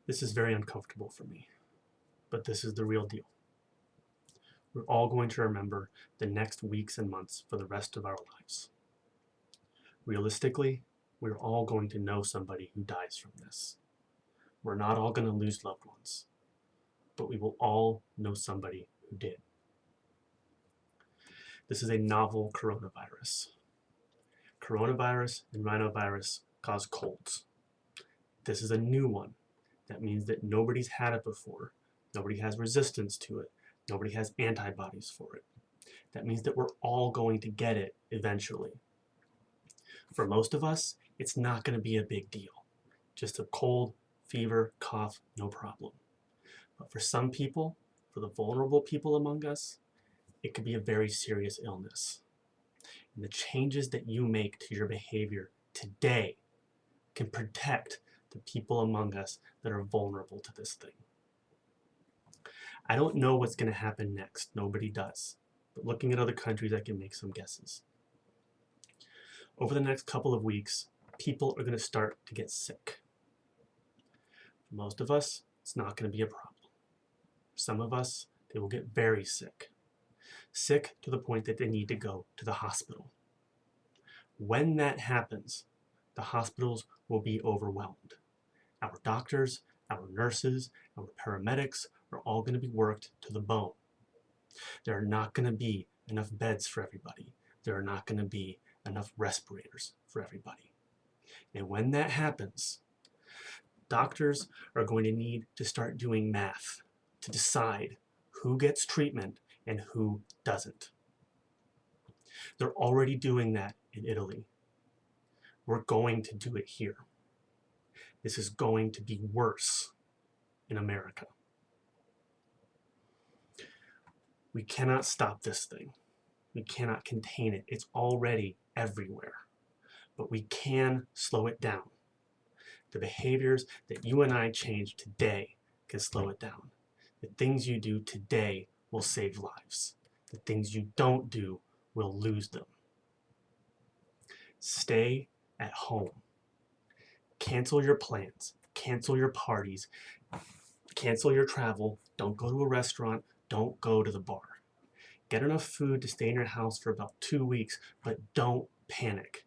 This is very uncomfortable for me, but this is the real deal. We're all going to remember the next weeks and months for the rest of our lives. Realistically, we're all going to know somebody who dies from this. We're not all going to lose loved ones, but we will all know somebody who did. This is a novel coronavirus. Coronavirus and rhinovirus cause colds. This is a new one. That means that nobody's had it before. Nobody has resistance to it. Nobody has antibodies for it. That means that we're all going to get it eventually. For most of us, it's not going to be a big deal. Just a cold, fever, cough, no problem. But for some people, for the vulnerable people among us, it could be a very serious illness. And the changes that you make to your behavior today can protect the people among us that are vulnerable to this thing. I don't know what's going to happen next. Nobody does. But looking at other countries, I can make some guesses. Over the next couple of weeks, people are going to start to get sick. For most of us, it's not going to be a problem. For some of us, they will get very sick. Sick to the point that they need to go to the hospital. When that happens, the hospitals will be overwhelmed. Our doctors, our nurses, our paramedics are all going to be worked to the bone. There are not going to be enough beds for everybody. There are not going to be enough respirators for everybody. And when that happens, doctors are going to need to start doing math to decide who gets treatment and who doesn't. They're already doing that in Italy. We're going to do it here. This is going to be worse in America. We cannot stop this thing. We cannot contain it. It's already everywhere. But we can slow it down. The behaviors that you and I change today can slow it down. The things you do today will save lives. The things you don't do will lose them. Stay at home. Cancel your plans. Cancel your parties. Cancel your travel. Don't go to a restaurant. Don't go to the bar. Get enough food to stay in your house for about 2 weeks, but don't panic.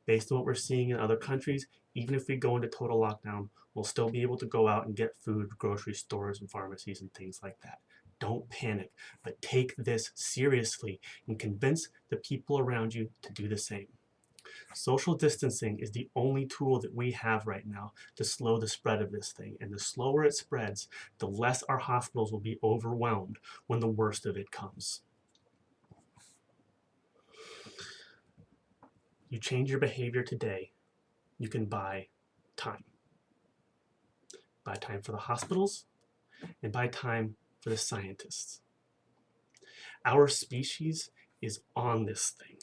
Based on what we're seeing in other countries, even if we go into total lockdown, we'll still be able to go out and get food, grocery stores and pharmacies and things like that. Don't panic, but take this seriously and convince the people around you to do the same. Social distancing is the only tool that we have right now to slow the spread of this thing. And the slower it spreads, the less our hospitals will be overwhelmed when the worst of it comes. You change your behavior today, you can buy time. Buy time for the hospitals and buy time for the scientists. Our species is on this thing.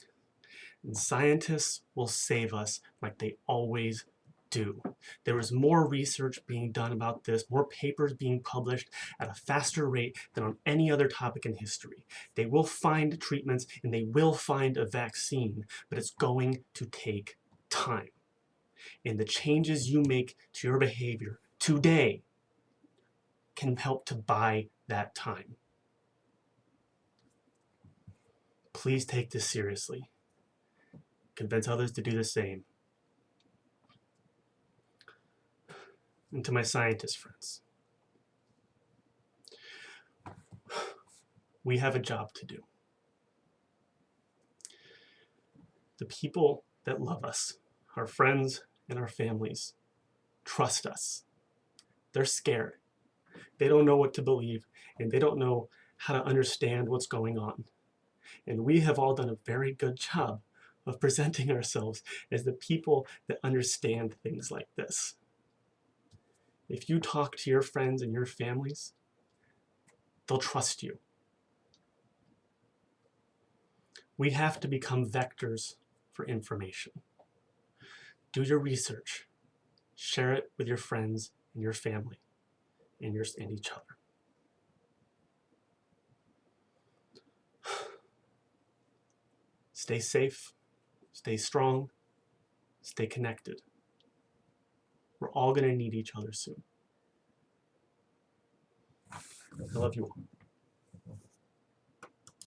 And scientists will save us like they always do. There is more research being done about this, more papers being published at a faster rate than on any other topic in history. They will find treatments and they will find a vaccine, but it's going to take time. And the changes you make to your behavior today can help to buy that time. Please take this seriously. Convince others to do the same. And to my scientist friends, we have a job to do. The people that love us, our friends and our families, trust us. They're scared. They don't know what to believe, and they don't know how to understand what's going on. And we have all done a very good job of presenting ourselves as the people that understand things like this. If you talk to your friends and your families, they'll trust you. We have to become vectors for information. Do your research. Share it with your friends and your family and each other. Stay safe, stay strong, stay connected. We're all going to need each other soon. I love you all.